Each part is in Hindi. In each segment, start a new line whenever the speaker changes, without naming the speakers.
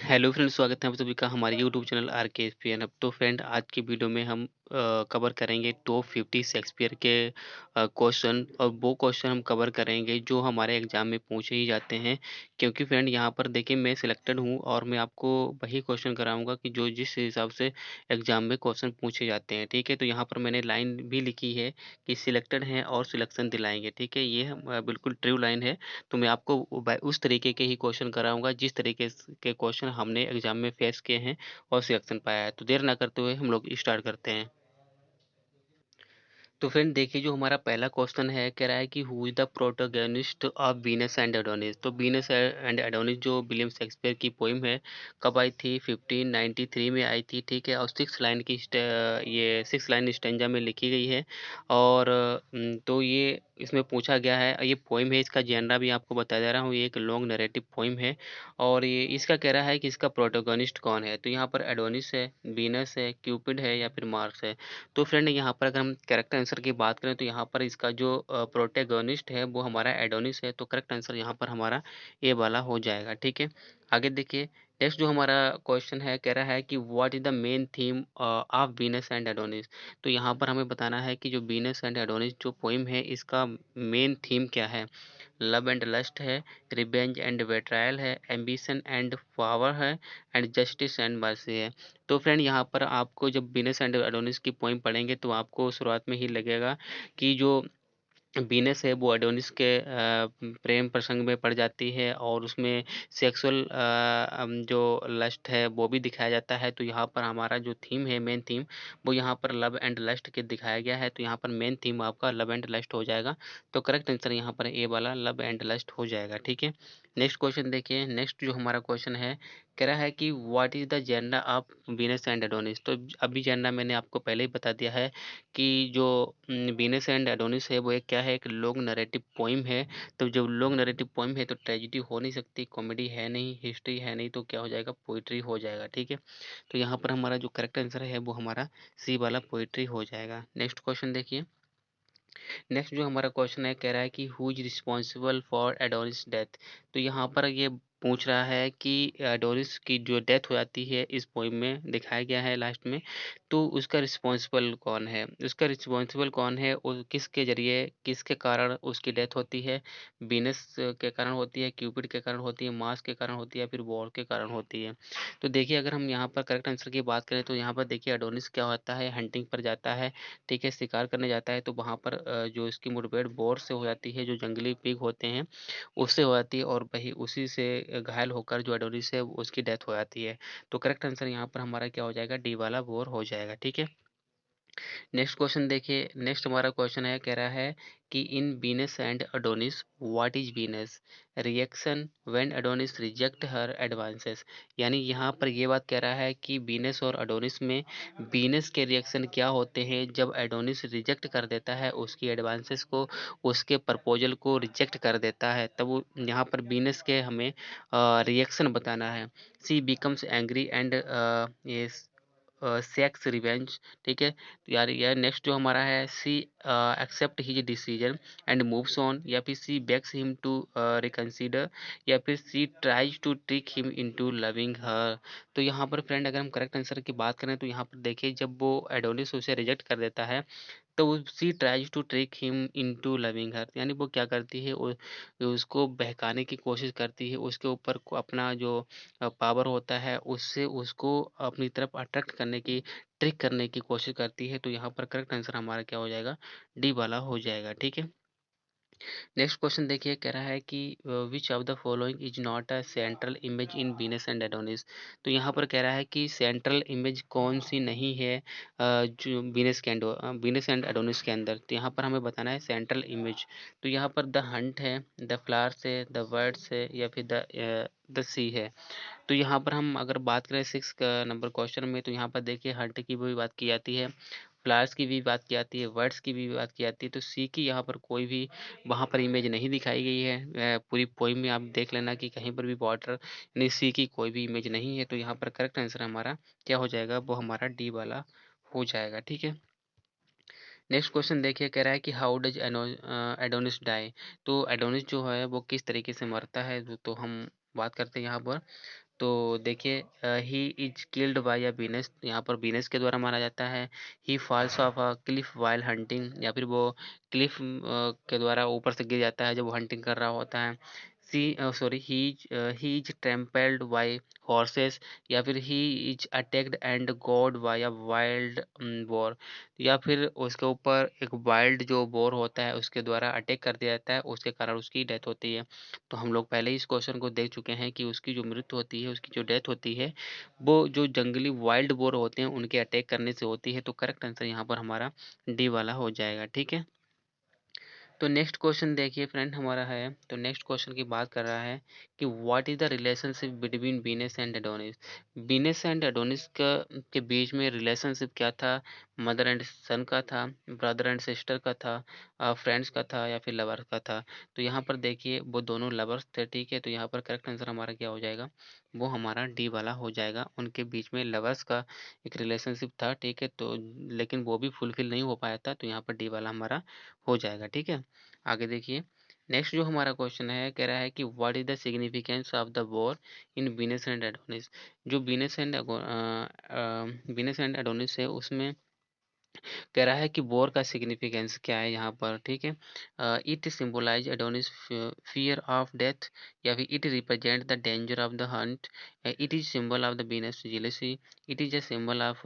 हेलो फ्रेंड्स, स्वागत है आप सभी का हमारे यूट्यूब चैनल आर के एस पी एन। अब तो फ्रेंड, आज की वीडियो में हम कवर करेंगे टॉप 50 शेक्सपियर के क्वेश्चन, और वो क्वेश्चन हम कवर करेंगे जो हमारे एग्जाम में पूछे ही जाते हैं। क्योंकि फ्रेंड यहाँ पर देखिए, मैं सिलेक्टेड हूँ और मैं आपको वही क्वेश्चन कराऊंगा कि जो जिस हिसाब से एग्जाम में क्वेश्चन पूछे जाते हैं। ठीक है, तो यहाँ पर मैंने लाइन भी लिखी है कि सिलेक्टेड हैं और सिलेक्शन दिलाएंगे। ठीक है, ये बिल्कुल ट्रू लाइन है। तो मैं आपको उस तरीके के ही क्वेश्चन कराऊंगा जिस तरीके के क्वेश्चन हमने एग्जाम में फेस किए हैं और सिलेक्शन पाया है। तो देर ना करते हुए हम लोग स्टार्ट करते हैं। तो फ्रेंड देखिए, जो हमारा पहला क्वेश्चन है, कह रहा है कि who is the protagonist of Venus and Adonis. तो वीनस एंड एडोनिस जो विलियम शेक्सपियर की पोइम है, कब आई थी? 1593 में आई थी। ठीक है, और ये 6 लाइन स्टेंजा में लिखी गई है। और तो ये इसमें पूछा गया है, ये पोइम है, इसका जेनरा भी आपको बता दे रहा हूँ, ये एक लॉन्ग नरेटिव पोइम है। और ये इसका कह रहा है कि इसका प्रोटोगनिस्ट कौन है। तो यहाँ पर एडोनिस है, वीनस है, क्यूपिड है, या फिर मार्स है। तो फ्रेंड यहाँ पर अगर हम करेक्ट आंसर की बात करें तो यहाँ पर इसका जो प्रोटैगनिस्ट है वो हमारा एडोनिस है। तो करेक्ट आंसर यहाँ पर हमारा ए वाला हो जाएगा। ठीक है, आगे देखिए। नेक्स्ट जो हमारा क्वेश्चन है, कह रहा है कि what is the main theme of Venus and Adonis. तो यहाँ पर हमें बताना है कि जो वीनस एंड एडोनिस जो पोइम है, इसका मेन थीम क्या है। लव एंड लस्ट है, रिवेंज एंड बेट्रायल है, एम्बिशन एंड पावर है, एंड जस्टिस एंड मर्सी है। तो फ्रेंड यहाँ पर आपको जब वीनस एंड एडोनिस की पोइम पढ़ेंगे तो आपको शुरुआत में ही लगेगा कि जो वीनस है वो एडोनिस के प्रेम प्रसंग में पड़ जाती है, और उसमें सेक्सुअल जो लस्ट है वो भी दिखाया जाता है। तो यहाँ पर हमारा जो थीम है, मेन थीम, वो यहाँ पर लव एंड लस्ट के दिखाया गया है। तो यहाँ पर मेन थीम आपका लव एंड लस्ट हो जाएगा। तो करेक्ट आंसर यहाँ पर ए वाला लव एंड लस्ट हो जाएगा। ठीक है, नेक्स्ट क्वेश्चन देखिए। नेक्स्ट जो हमारा क्वेश्चन है, कह रहा है कि what is the gender of Venus and Adonis. तो अभी जेंडर मैंने आपको पहले ही बता दिया है कि जो वीनस एंड एडोनिस है वो एक क्या है, एक लॉन्ग नरेटिव पोइम है। तो जब लॉन्ग नरेटिव पोइम है तो ट्रेजिडी हो नहीं सकती, कॉमेडी है नहीं, हिस्ट्री है नहीं, तो क्या हो जाएगा, पोइट्री हो जाएगा। ठीक है, तो यहाँ पर हमारा जो करेक्ट आंसर है वो हमारा सी वाला पोइट्री हो जाएगा। नेक्स्ट क्वेश्चन देखिए। नेक्स्ट जो हमारा क्वेश्चन है, कह रहा है कि who is responsible for Adonis death. तो यहाँ पर ये पूछ रहा है कि एडोनिस की जो डेथ हो जाती है इस पोइम में दिखाया गया है लास्ट में, तो उसका रिस्पॉन्सिबल कौन है। उसका रिस्पॉन्सिबल कौन है और किसके जरिए, किसके कारण उसकी डेथ होती है। वीनस के कारण होती है, क्यूपिड के कारण होती है, मार्स के कारण होती है, या फिर वॉर के कारण होती है। तो देखिए, अगर हम यहाँ पर करेक्ट आंसर की बात करें तो यहाँ पर देखिए, एडोनिस क्या होता है, हंटिंग पर जाता है। ठीक है, शिकार करने जाता है, तो वहाँ पर जो इसकी मुठभेड़ बोर से हो जाती है, जो जंगली पिग होते हैं उससे हो जाती है, और वही उसी से घायल होकर जो एडोनिस है उसकी डेथ हो जाती है। तो करेक्ट आंसर यहाँ पर हमारा क्या हो जाएगा, डी वाला बोर हो जाएगा। ठीक है, नेक्स्ट क्वेश्चन देखिए। नेक्स्ट हमारा क्वेश्चन है, कह रहा है कि in Venus and Adonis what is Venus reaction when Adonis reject her advances. यानी यहाँ पर ये बात कह रहा है कि वीनस और एडोनिस में वीनस के रिएक्शन क्या होते हैं जब एडोनिस रिजेक्ट कर देता है उसकी एडवांसेस को, उसके प्रपोजल को रिजेक्ट कर देता है, तब यहाँ पर वीनस के हमें रिएक्शन बताना है। सी बिकम्स एंग्री एंड ये सेक्स रिवेंज। ठीक है, तो यार यार नेक्स्ट जो हमारा है, she accept his decision and moves on, या फिर she begs him to reconsider, या फिर she tries to trick him into loving her. तो यहाँ पर फ्रेंड अगर हम करेक्ट आंसर की बात करें तो यहाँ पर देखिए, जब वो एडोनिस उसे रिजेक्ट कर देता है तो she tries to trick him into loving her, यानी वो क्या करती है, उसको बहकाने की कोशिश करती है, उसके ऊपर अपना जो पावर होता है उससे उसको अपनी तरफ अट्रैक्ट करने की, ट्रिक करने की कोशिश करती है। तो यहाँ पर करेक्ट आंसर हमारा क्या हो जाएगा, डी वाला हो जाएगा। ठीक है, नेक्स्ट क्वेश्चन देखिए। कह रहा है कि which of the following is not a central image in Venus and Adonis. तो यहाँ पर कह रहा है कि सेंट्रल इमेज कौन सी नहीं है जो वीनस एंड एडोनिस के अंदर। तो यहाँ पर हमें बताना है सेंट्रल इमेज। तो यहाँ पर द हंट है, द फ्लावर्स है, द वर्ड्स है, या फिर द सी है। तो यहाँ पर हम अगर बात करें 6 नंबर क्वेश्चन में, तो यहाँ पर देखिए हंट की भी बात की जाती है, फ्लावर्स की भी बात की जाती है, वर्ड्स की भी बात की जाती है। तो सी की यहाँ पर कोई भी वहाँ पर इमेज नहीं दिखाई गई है। पूरी पोइम में आप देख लेना कि कहीं पर भी वाटर यानी सी की कोई भी इमेज नहीं है। तो यहाँ पर करेक्ट आंसर हमारा क्या हो जाएगा, वो हमारा डी वाला हो जाएगा। ठीक है, नेक्स्ट क्वेश्चन देखिए। कह रहा है कि हाउ डज एडोनिस डाई। तो एडोनिस जो है वो किस तरीके से मरता है, तो हम बात करते हैं यहाँ पर। तो देखिए he is killed by a Venus, यहाँ पर वीनस के द्वारा मारा जाता है। He falls off a cliff while hunting, या फिर वो क्लिफ के द्वारा ऊपर से गिर जाता है जब वो हंटिंग कर रहा होता है। He is trampled by horses, या फिर he is attacked and gored by a wild boar, या फिर उसके ऊपर एक वाइल्ड जो बोर होता है उसके द्वारा अटैक कर दिया जाता है, उसके कारण उसकी डेथ होती है। तो हम लोग पहले ही इस क्वेश्चन को देख चुके हैं कि उसकी जो मृत्यु होती है, उसकी जो डेथ होती है, वो जो जंगली वाइल्ड बोर होते हैं उनके अटैक करने से होती है। तो करेक्ट आंसर यहाँ पर हमारा डी वाला हो जाएगा। ठीक है, तो नेक्स्ट क्वेश्चन देखिए फ्रेंड हमारा है, तो नेक्स्ट क्वेश्चन की बात कर रहा है कि what is the relationship between Venus and Adonis. Venus and Adonis का के बीच में रिलेशनशिप क्या था? मदर एंड सन का था, ब्रदर एंड सिस्टर का था, फ्रेंड्स का था, या फिर लवर का था? तो यहाँ पर देखिए वो दोनों लवर्स थे। ठीक है, तो यहाँ पर करेक्ट आंसर हमारा क्या हो जाएगा? वो हमारा डी वाला हो जाएगा। उनके बीच में लवर्स का एक रिलेशनशिप था। ठीक है, तो लेकिन वो भी फुलफिल नहीं हो पाया था, तो यहाँ पर डी वाला हमारा हो जाएगा। ठीक है, आगे देखिए नेक्स्ट जो हमारा क्वेश्चन है, कह रहा है कि what is the significance of the war in Venus and Adonis. जो वीनस एंड एडोनिस है उसमें कह रहा है कि वॉर का सिग्निफिकेंस क्या है यहाँ पर। ठीक है, it symbolise Adonis fear of death, या फिर it represent the danger of the hunt, it is symbol of the Venus jealousy, it is a symbol of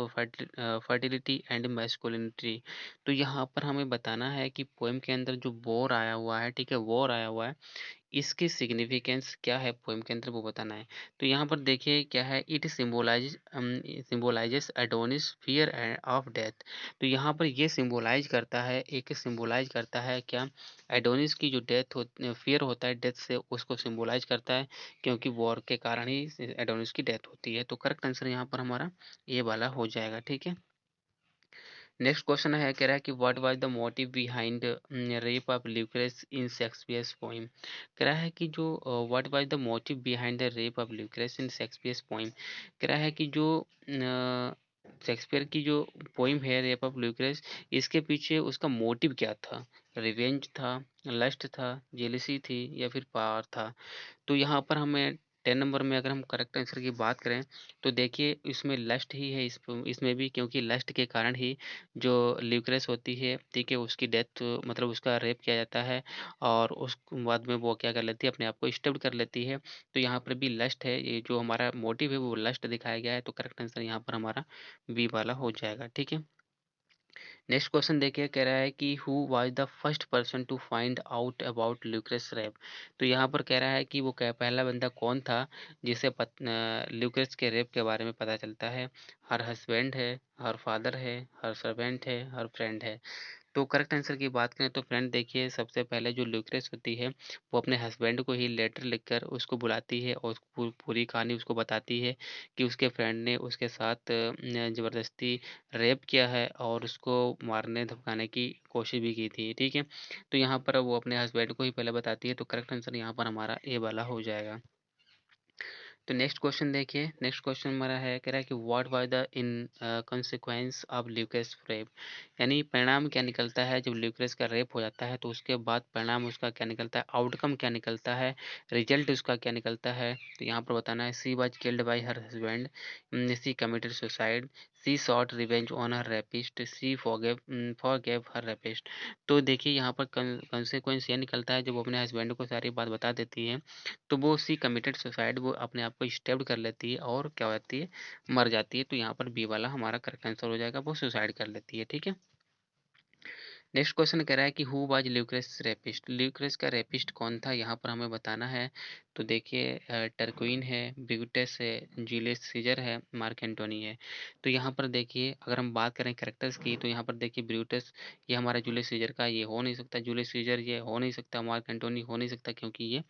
fertility and masculinity. तो यहाँ पर हमें बताना है कि पोएम के अंदर जो वॉर आया हुआ है, ठीक है, वॉर आया हुआ है, इसकी सिग्निफिकेंस क्या है पोएम के अंदर वो बताना है। तो यहाँ पर देखिए क्या है, it symbolizes Adonis fear of death. तो यहाँ पर ये सिंबलाइज करता है, एक सिंबलाइज करता है क्या? एडोनिस की जो डेथ हो, फियर होता है डेथ से, उसको सिंबलाइज करता है, क्योंकि वॉर के कारण ही एडोनिस की डेथ होती है। तो करेक्ट आंसर यहाँ पर हमारा ये वाला हो जाएगा। ठीक है, नेक्स्ट क्वेश्चन है, कह रहा है कि what was the motive behind rape of Lucrece in Shakespeare's poem. कह रहा है कि जो what was the motive behind the rape of Lucrece in Shakespeare's poem. कह रहा है कि जो शेक्सपियर की जो पोइम है रेप ऑफ ल्यूक्रेस, इसके पीछे उसका मोटिव क्या था? रिवेंज था, लस्ट था, जेलिसी थी, या फिर पावर था? तो यहाँ पर हमें 10 नंबर में अगर हम करेक्ट आंसर की बात करें, तो देखिए इसमें लस्ट ही है, इसमें भी, क्योंकि लस्ट के कारण ही जो ल्यूक्रेस होती है, ठीक है, उसकी डेथ मतलब उसका रेप किया जाता है, और उस बाद में वो क्या कर लेती है, अपने आप को स्टब्ड कर लेती है। तो यहाँ पर भी लस्ट है, ये जो हमारा मोटिव है वो लस्ट दिखाया गया है। तो करेक्ट आंसर यहाँ पर हमारा बी वाला हो जाएगा। ठीक है, नेक्स्ट क्वेश्चन देखिए, कह रहा है कि who was the first person to find out about Lucrece rape. तो यहाँ पर कह रहा है कि वो क्या पहला बंदा कौन था जिसे ल्यूक्रेस के रेप के बारे में पता चलता है? हर हस्बैंड है, हर फादर है, हर सर्वेंट है, हर फ्रेंड है? तो करेक्ट आंसर की बात करें तो फ्रेंड देखिए सबसे पहले जो ल्यूक्रेस होती है वो अपने हस्बैंड को ही लेटर लिखकर उसको बुलाती है, और पूरी कहानी उसको बताती है कि उसके फ्रेंड ने उसके साथ ज़बरदस्ती रेप किया है, और उसको मारने धमकाने की कोशिश भी की थी। ठीक है, तो यहाँ पर वो अपने हस्बैंड को ही पहले बताती है। तो करेक्ट आंसर यहाँ पर हमारा ए वाला हो जाएगा। तो नेक्स्ट क्वेश्चन देखिए, नेक्स्ट क्वेश्चन हमारा है, कह रहा है कि what was the in consequence of Lucrece rape. यानी परिणाम क्या निकलता है जब ल्यूकेस का रेप हो जाता है, तो उसके बाद परिणाम उसका क्या निकलता है, आउटकम क्या निकलता है, रिजल्ट उसका क्या निकलता है? तो यहाँ पर बताना है, she was killed by her husband, she committed suicide, she sought revenge on her rapist, she forgave her rapist. तो देखिए यहाँ पर कॉन्सिक्वेंस ये निकलता है, जब वो अपने हस्बैंड को सारी बात बता देती है, तो वो सी कमिटेड सुसाइड, वो अपने आप को स्टेप्ड कर लेती है और क्या हो जाती है, मर जाती है। तो यहाँ पर बी वाला हमारा करेक्ट आंसर हो जाएगा, वो सुसाइड कर लेती है। ठीक है, नेक्स्ट क्वेश्चन कह रहा है कि हु वाज ल्यूक्रेस रेपिस्ट। ल्यूक्रेस का रेपिस्ट कौन था, यहाँ पर हमें बताना है। तो देखिए टर्क्विन है, ब्यूटस है, जूलियस सीजर है, मार्क एंटोनी है। तो यहाँ पर देखिए अगर हम बात करें कैरेक्टर्स की, तो यहाँ पर देखिए ब्रूटस ये हमारा जूलियस सीजर का ये हो नहीं सकता, जूलियस सीजर ये हो नहीं सकता, मार्क एंटोनी हो नहीं सकता, क्योंकि ये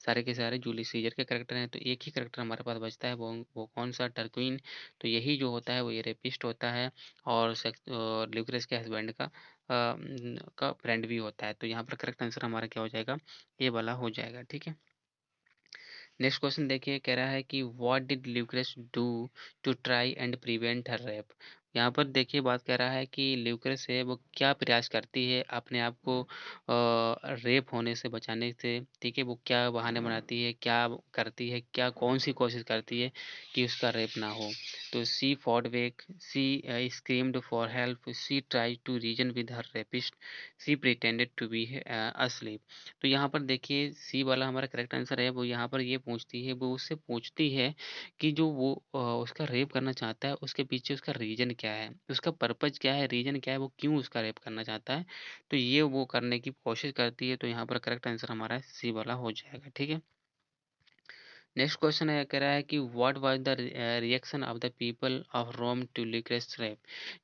सारे के सारे जूलियस सीजर के कैरेक्टर हैं। तो एक ही कैरेक्टर हमारे पास बचता है, वो कौन सा, टर्क्विन। तो यही जो होता है वो ये रेपिस्ट होता है, और ल्यूक्रेस के हस्बैंड का फ्रेंड भी होता है। तो यहाँ पर करेक्ट आंसर हमारा क्या हो जाएगा, ये वाला हो जाएगा। ठीक है, नेक्स्ट क्वेश्चन देखिए, कह रहा है कि what did Lucrece do to try and prevent her rape. यहाँ पर देखिए बात कर रहा है कि ल्यूक्रेस है वो क्या प्रयास करती है अपने आप को रेप होने से बचाने से, ठीक है? वो क्या बहाने बनाती है, क्या करती है, क्या कौन-सी कोशिश करती है कि उसका रेप ना हो? तो she fought back, she screamed for help, she tried to reason with her rapist, she pretended to be asleep. तो यहाँ पर देखिए सी वाला हमारा करेक्ट आंसर है, वो यहाँ पर ये पूछती है, वो उससे पूछती है कि जो वो उसका रेप करना चाहता है, उसके पीछे उसका रीज़न क्या है? उसका पर्पज़ क्या है, रीज़न क्या है, वो क्यों उसका रेप करना चाहता है? तो ये वो करने की कोशिश करती है, तो यहाँ पर करेक्ट आंसर हमारा सी वाला हो जाएगा, ठीक है? नेक्स्ट क्वेश्चन है कह रहा है कि what was the reaction of the people of Rome to Lucrece rape.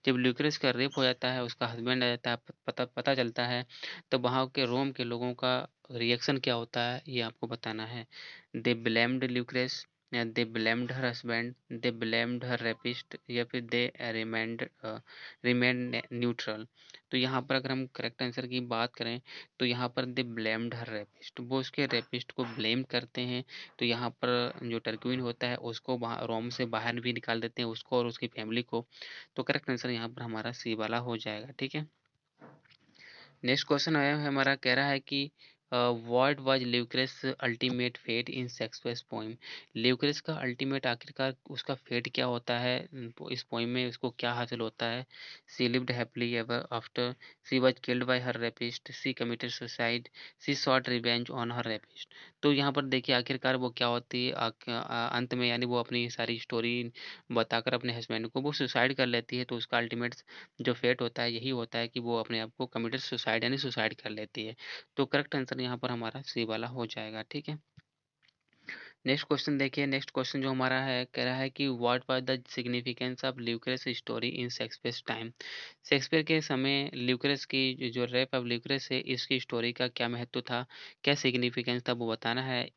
जब ल्यूक्रेस का रेप हो जाता है, उसका हस्बैंड आ जाता है, पता पता चलता है, तो वहाँ के रोम के लोगों का रिएक्शन क्या होता है ये आपको बताना है। दे ब्लेम्ड ल्यूक्रेस, दे ब्लेम्ड हर हस्बैंड, दे ब्लेम्ड हर रेपिस्ट, या फिर दे रिमेंड न्यूट्रल। तो यहाँ पर अगर हम करेक्ट आंसर की बात करें तो यहाँ पर दे ब्लेम्ड हर रेपिस्ट, वो उसके रेपिस्ट को ब्लेम करते हैं। तो यहाँ पर जो टर्कुइन होता है उसको रोम से बाहर भी निकाल देते हैं, उसको और उसकी फैमिली को। तो करेक्ट आंसर यहाँ पर हमारा सी वाला हो जाएगा, ठीक है? नेक्स्ट क्वेश्चन आया है हमारा, कह रहा है कि what was Lucrece ultimate fate in Shakespeare's poem. Lucrece का अल्टीमेट आखिरकार उसका फेट क्या होता है, इस पोएम में उसको क्या हासिल होता है? She lived happily ever after, she was killed by her rapist, she committed suicide, she sought revenge on her rapist. तो यहाँ पर देखिए आखिरकार वो क्या होती है, अंत में यानी वो अपनी सारी स्टोरी बताकर अपने हस्बैंड को वो सुसाइड कर लेती है। तो उसका अल्टीमेट जो फेट होता है यही होता है कि वो अपने आप को कमिटेड सुसाइड यानी सुसाइड कर लेती है। तो करेक्ट आंसर यहाँ पर हमारा सी वाला हो जाएगा, ठीक है? नेक्स्ट क्वेश्चन देखिए, नेक्स्ट क्वेश्चन जो हमारा है कह रहा है कि what was the significance of Lucrece story in Shakespeare's time. Shakespeare के समय ल्यूक्रेस की जो रेप ऑफ ल्यूक्रेस है इसकी स्टोरी का क्या महत्व था, क्या सिग्निफिकेंस था, वो बताना है।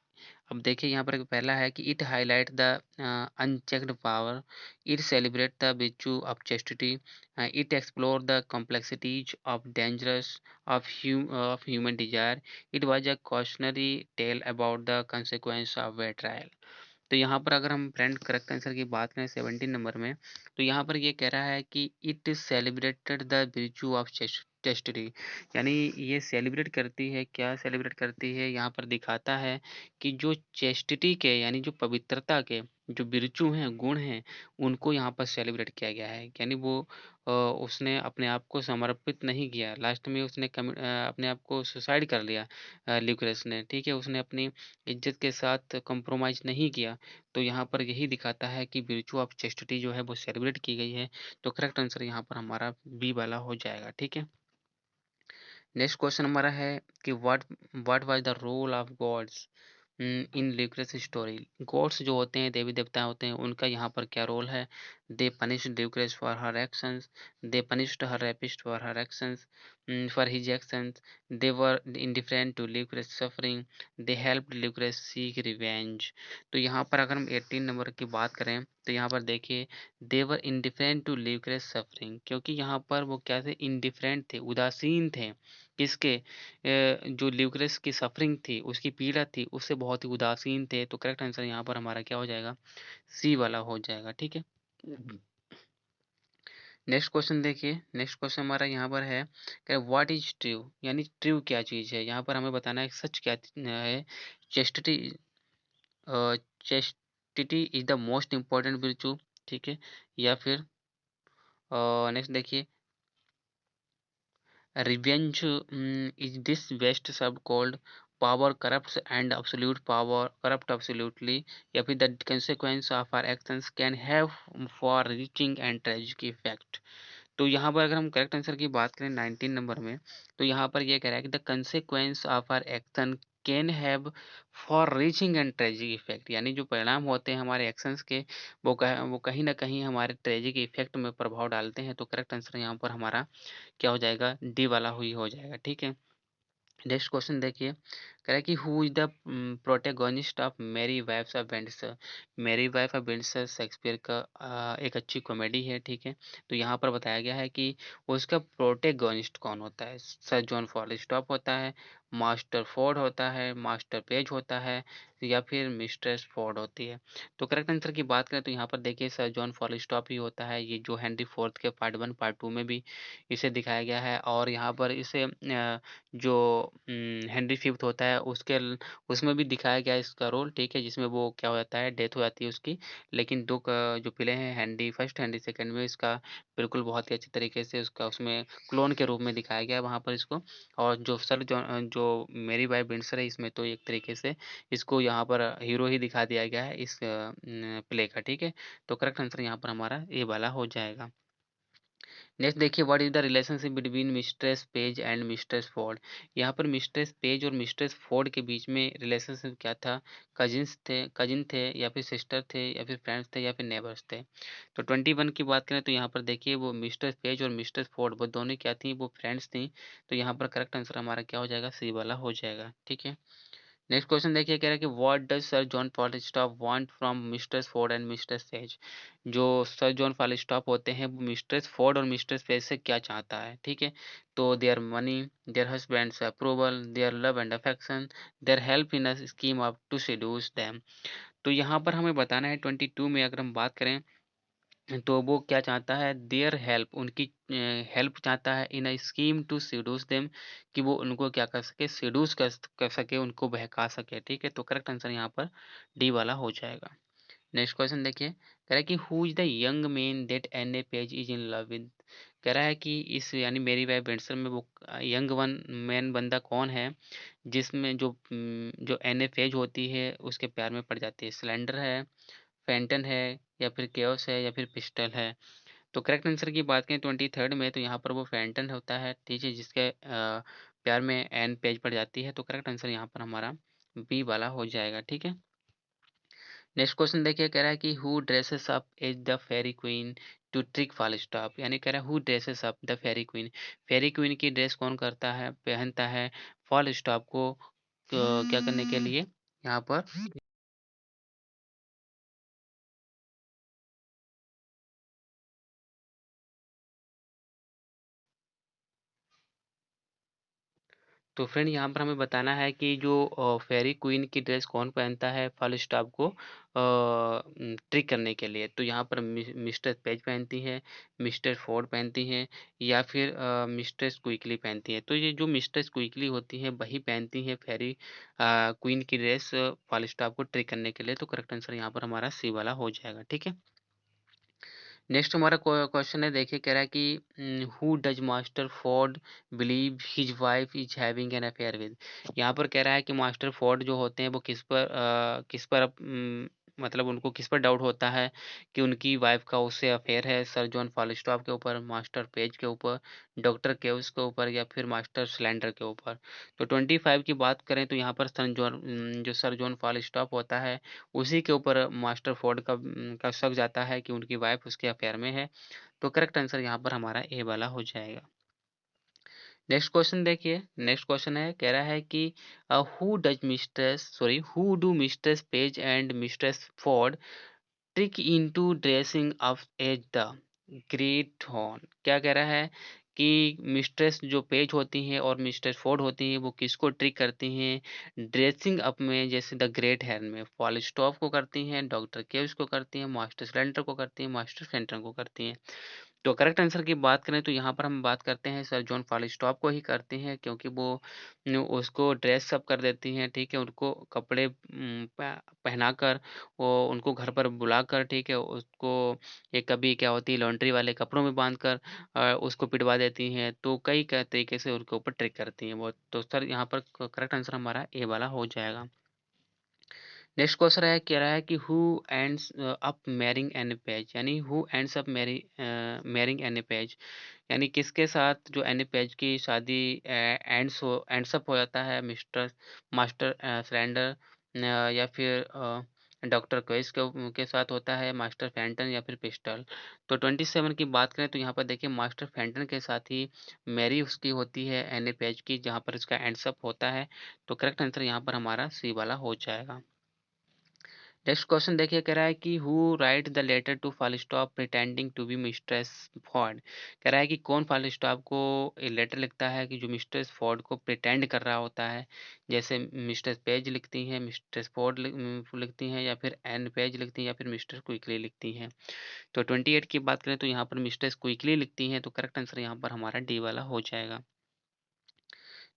अब देखिए यहाँ पर पहला है कि it highlight the unchecked power, it celebrate the virtue of chastity, it explore the complexities of dangerous of human desire, it was a cautionary tale about the consequence of betrayal। तो यहाँ पर अगर हम फ्रेंड करेक्ट आंसर की बात करें 17 नंबर में, तो यहाँ पर ये कह रहा है कि it celebrated the virtue of chastity, यानी ये सेलिब्रेट करती है, क्या सेलिब्रेट करती है, यहाँ पर दिखाता है कि जो चेस्टिटी के यानी जो पवित्रता के जो बिरचू हैं, गुण हैं, उनको यहाँ पर सेलिब्रेट किया गया है। यानी वो उसने अपने आप को समर्पित नहीं किया, लास्ट में उसने अपने आप को सुसाइड कर लिया, ल्यूक्रेस ने, ठीक है? उसने अपनी इज्जत के साथ कॉम्प्रोमाइज़ नहीं किया। तो यहाँ पर यही दिखाता है कि विर्चू ऑफ चेस्टिटी जो है वो सेलिब्रेट की गई है। तो करेक्ट आंसर यहाँ पर हमारा बी वाला हो जाएगा, ठीक है? नेक्स्ट क्वेश्चन हमारा है कि what was the role of gods in Lucrece story. Gods जो होते हैं, देवी देवता होते हैं, उनका यहाँ पर क्या रोल है? They punish Lucrece for her actions, they punished her rapist for her actions, for his actions, they were indifferent to Lucrece suffering, they helped Lucrece seek revenge. तो यहाँ पर अगर हम 18 नंबर की बात करें तो यहाँ पर देखिए दे were indifferent to Lucrece suffering, क्योंकि यहाँ पर वो क्या थे, इंडिफरेंट थे, उदासीन थे। किसके? जो ल्यूक्रेस की सफरिंग थी, उसकी पीड़ा थी, उससे बहुत ही उदासीन थे। तो करेक्ट आंसर यहाँ पर हमारा क्या हो जाएगा? सी वाला हो जाएगा, ठीक है? नेक्स्ट क्वेश्चन देखिए, नेक्स्ट क्वेश्चन हमारा यहाँ पर है कि व्हाट इज ट्रू, यानी ट्रू क्या चीज़ है? यहाँ पर हमें बताना है सच क्या है। Chastity, chastity is the most important virtue, ठीक है? या फिर नेक्स्ट देखिए, revenge is this West sub called power corrupts and absolute power corrupt absolutely, या फिर the consequence of our actions can have far reaching and tragic effect। तो यहाँ पर अगर हम करेक्ट आंसर की बात करें 19 नंबर में, तो यहाँ पर ये कह रहा है कि the consequence of our action can have far reaching and tragic effect, यानी जो परिणाम होते हैं हमारे एक्शंस के, वो कहीं ना कहीं हमारे ट्रेजिक इफेक्ट में प्रभाव डालते हैं। तो करेक्ट आंसर यहाँ पर हमारा क्या हो जाएगा? डी वाला हुई हो जाएगा, ठीक है? नेक्स्ट क्वेश्चन देखिए, कह रहा है कि who is the protagonist of मेरी वाइफ्स ऑफ विंडसर। मेरी वाइफ ऑफ विंडसर शेक्सपियर का एक अच्छी कॉमेडी है, ठीक है। तो यहाँ पर बताया गया है कि उसका प्रोटेगोनिस्ट कौन होता है। सर जॉन फॉलिस्टॉप होता है, मास्टर फोर्ड होता है, मास्टर पेज होता है, या फिर मिस्ट्रेस फोर्ड होती है। तो करेक्ट आंसर की बात करें तो यहाँ पर देखिए सर जॉन फॉलिस्टॉप ही होता है। ये जो हेनरी फोर्थ के पार्ट 1 पार्ट 2 में भी इसे दिखाया गया है, और यहाँ पर इसे जो हेनरी फिफ्थ होता है उसमें भी दिखाया गया है इसका रोल, ठीक है, जिसमें वो क्या हो जाता है, डेथ हो जाती है उसकी। लेकिन दो जो प्ले हैं, हेनरी फर्स्ट हेनरी सेकंड में, इसका बिल्कुल बहुत ही अच्छे तरीके से उसका उसमें क्लोन के रूप में दिखाया गया है वहाँ पर इसको। और जो सर जो मेरी वाइफ विंडसर है, इसमें तो एक तरीके से इसको यहाँ पर हीरो ही दिखा दिया गया है इस प्ले का, ठीक है। तो करेक्ट आंसर यहाँ पर हमारा ए वाला हो जाएगा। नेक्स्ट देखिए, what is the relationship between mistress Page and mistress Ford. यहाँ पर मिस्ट्रेस पेज और मिस्ट्रेस फोर्ड के बीच में रिलेशनशिप क्या था। कजिन थे, या फिर सिस्टर थे, या फिर फ्रेंड्स थे, या फिर नेबर्स थे। तो 21 की बात करें तो यहाँ पर देखिए वो मिस्ट्रेस पेज और मिस्ट्रेस फोर्ड वो दोनों क्या थी, वो फ्रेंड्स थी। तो यहाँ पर करेक्ट आंसर हमारा क्या हो जाएगा, सी वाला हो जाएगा, ठीक है। नेक्स्ट क्वेश्चन देखिए, कह रहा है कि what does sir John Falstaff want from mistress Ford and mistress Page. जो सर जॉन फॉलिस्टॉप होते हैं वो मिस्ट्रेस फोर्ड और मिस्ट्रेस सेज से क्या चाहता है, ठीक है। तो their money, their husbands approval, their love and affection, their help in a scheme of to seduce them. तो यहाँ पर हमें बताना है 22 में अगर हम बात करें तो वो क्या चाहता है, देयर हेल्प, उनकी हेल्प चाहता है, इन अ स्कीम टू सीडूस देम, कि वो उनको क्या कर सके, सीडूस कर सके, उनको बहका सके, ठीक है। तो करेक्ट आंसर यहाँ पर डी वाला हो जाएगा। नेक्स्ट क्वेश्चन देखिए, कह रहा है कि who is the young man that Anne Page is in love with. कह रहा है कि इस यानी मेरी वाइफ बेंडसर में वो यंग वन मैन बंदा कौन है, जिसमें जो एन ए पेज होती है उसके प्यार में पड़ जाती है। सिलेंडर है, फैंटन है, या फिर केओस है, या फिर पिस्टल है। तो करेक्ट आंसर की बात करें 23rd में तो यहाँ पर वो फैंटन होता है, ठीक है, जिसके प्यार में एन पेज पड़ जाती है। तो करेक्ट आंसर यहाँ पर हमारा बी वाला हो जाएगा, ठीक है। नेक्स्ट क्वेश्चन देखिए, कह रहा है कि who dresses up as the fairy queen to trick Falstaff. यानी कह रहा है who dresses up the fairy queen. Fairy queen की ड्रेस कौन करता है, पहनता है फॉलस्टॉप को क्या करने के लिए यहाँ पर। तो फ्रेंड यहाँ पर हमें बताना है कि जो फेरी क्वीन की ड्रेस कौन पहनता है फॉलस्टॉप को ट्रिक करने के लिए। तो यहाँ पर मिस्टर पेज पहनती है, मिस्टर फोर्ड पहनती है, या फिर मिस्टर क्विकली पहनती है। तो ये जो मिस्टर क्विकली होती है वही पहनती है फेरी क्वीन की ड्रेस फॉलस्टॉप को ट्रिक करने के लिए। तो करेक्ट आंसर यहाँ पर हमारा सी वाला हो जाएगा, ठीक है। नेक्स्ट हमारा क्वेश्चन है, देखिए कह रहा है कि who does master Ford believe his wife is having an affair with. यहाँ पर कह रहा है कि मास्टर फोर्ड जो होते हैं वो मतलब उनको किस पर डाउट होता है कि उनकी वाइफ का उससे अफेयर है। सर जॉन फॉलिस्टॉप के ऊपर, मास्टर पेज के ऊपर, डॉक्टर केव्स के ऊपर, या फिर मास्टर सिलेंडर के ऊपर। तो 25 की बात करें तो यहाँ पर जो सर जॉन फॉलिस्टॉप होता है उसी के ऊपर मास्टर फोर्ड का शक जाता है कि उनकी वाइफ उसके अफेयर में है। तो करेक्ट आंसर यहाँ पर हमारा ए वाला हो जाएगा। नेक्स्ट क्वेश्चन देखिए, नेक्स्ट क्वेश्चन है, कह रहा है कि who do mistress Page and mistress Ford trick into dressing up as the great horn. क्या कह रहा है कि मिस्ट्रेस जो पेज होती हैं और मिस्ट्रेस फोर्ड होती हैं वो किसको ट्रिक करती हैं ड्रेसिंग अप में, जैसे द ग्रेट हेयर में। फॉलस्टॉप को करती हैं, डॉक्टर केव्स को करती हैं, मास्टर स्लेंटर को करती हैं, मास्टर फेंटन को करती हैं। तो करेक्ट आंसर की बात करें तो यहाँ पर हम बात करते हैं सर जॉन फॉलिस्टॉप को ही करते हैं, क्योंकि वो उसको ड्रेस अप कर देती हैं, ठीक है, उनको कपड़े पहनाकर वो उनको घर पर बुलाकर, ठीक है, उसको ये कभी क्या होती है लॉन्ड्री वाले कपड़ों में बांधकर उसको पिटवा देती हैं। तो कई तरीके से उनके ऊपर ट्रिक करती हैं वो। तो सर यहाँ पर करेक्ट आंसर हमारा ए वाला हो जाएगा। नेक्स्ट क्वेश्चन है, कह रहा है कि who ends up marrying Anne Page. यानी who ends up marrying Anne Page, यानी किसके साथ जो एन पेज की शादी एंड्स अप हो जाता है, मिस्टर मास्टर सिलेंडर, या फिर डॉक्टर क्वेस के साथ होता है मास्टर फैंटन या फिर पिस्टल। तो 27 की बात करें तो यहाँ पर देखिए मास्टर फैंटन के साथ ही मैरी उसकी होती है एन ए पेज की, जहाँ पर इसका एंड्स अप होता है। तो करेक्ट आंसर यहाँ पर हमारा सी वाला हो जाएगा। नेक्स्ट क्वेश्चन देखिए, कह रहा है कि who write the letter to Falstaff pretending to be mistress Ford. कह रहा है कि कौन फालिस्टॉप को लेटर लिखता है कि जो मिस्ट्रेस फॉर्ड को प्रिटेंड कर रहा होता है। जैसे मिस्ट्रेस पेज लिखती हैं, मिस्ट्रेस फॉर्ड लिखती हैं, या फिर एन पेज लिखती हैं, या फिर मिस्टर क्विकली लिखती हैं। तो 28 की बात करें तो यहाँ पर मिस्ट्रेस क्विकली लिखती हैं। तो करेक्ट आंसर यहाँ पर हमारा डी वाला हो जाएगा।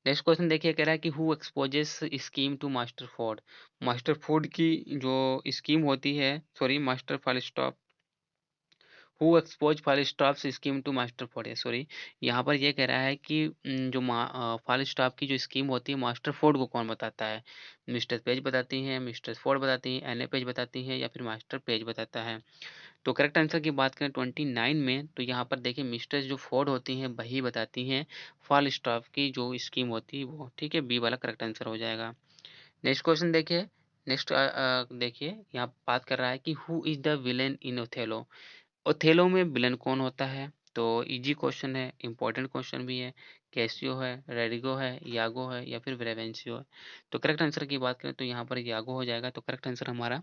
नेक्स्ट क्वेश्चन देखिए, कह रहा है कि who exposes scheme to master Ford. Master Ford की जो स्कीम होती है, sorry master Falstaff, who expose Falstaff's scheme to master Ford है, सॉरी। यहाँ पर ये कह रहा है कि जो फालिस्टॉप की जो स्कीम होती है मास्टर फोर्ड को कौन बताता है। मिस्टर पेज बताती हैं, मिस्टर फोर्ड बताती हैं, एन ए पेज बताती हैं, या फिर मास्टर पेज बताता है। तो करेक्ट आंसर की बात करें 29 में, तो यहाँ पर देखिए मिस्टेस जो फोर्ड होती हैं वही बताती हैं फॉल स्टॉप की जो स्कीम होती है वो। ठीक है, बी वाला करेक्ट आंसर हो जाएगा। नेक्स्ट क्वेश्चन देखिए, नेक्स्ट देखिए यहाँ बात कर रहा है कि who is the villain in Othello. Othello में विलन कौन होता है। तो इजी क्वेश्चन है, इंपॉर्टेंट क्वेश्चन भी है। कैसियो है, रेडिगो है, यागो है, या फिर ब्रेवेंशियो है। तो करेक्ट आंसर की बात करें तो यहाँ पर यागो हो जाएगा। तो करेक्ट आंसर हमारा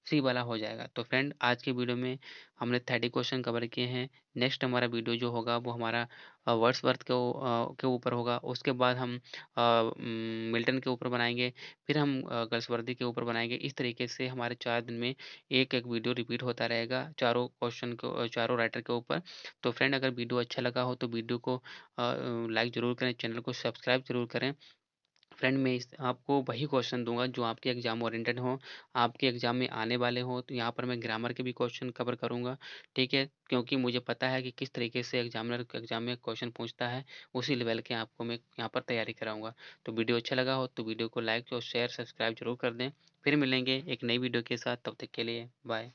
सी वाला हो जाएगा। तो फ्रेंड आज के वीडियो में हमने 30 क्वेश्चन कवर किए हैं। नेक्स्ट हमारा वीडियो जो होगा वो हमारा वर्ड्सवर्थ के ऊपर होगा। उसके बाद हम मिल्टन के ऊपर बनाएंगे, फिर हम गर्ल्सवर्दी के ऊपर बनाएंगे। इस तरीके से हमारे 4 दिन में एक एक वीडियो रिपीट होता रहेगा चारों क्वेश्चन को, चारों राइटर के ऊपर। तो फ्रेंड अगर वीडियो अच्छा लगा हो तो वीडियो को लाइक ज़रूर करें, चैनल को सब्सक्राइब ज़रूर करें। फ्रेंड मैं आपको वही क्वेश्चन दूंगा जो आपके एग्जाम ओरिएंटेड हो, आपके एग्जाम में आने वाले हो। तो यहाँ पर मैं ग्रामर के भी क्वेश्चन कवर करूँगा। ठीक है, क्योंकि मुझे पता है कि किस तरीके से एग्जामिनर एग्जाम में क्वेश्चन पूछता है, उसी लेवल के आपको मैं यहाँ पर तैयारी कराऊंगा। तो वीडियो अच्छा लगा हो तो वीडियो को लाइक और शेयर सब्सक्राइब जरूर कर दें। फिर मिलेंगे एक नई वीडियो के साथ, तब तक के लिए बाय।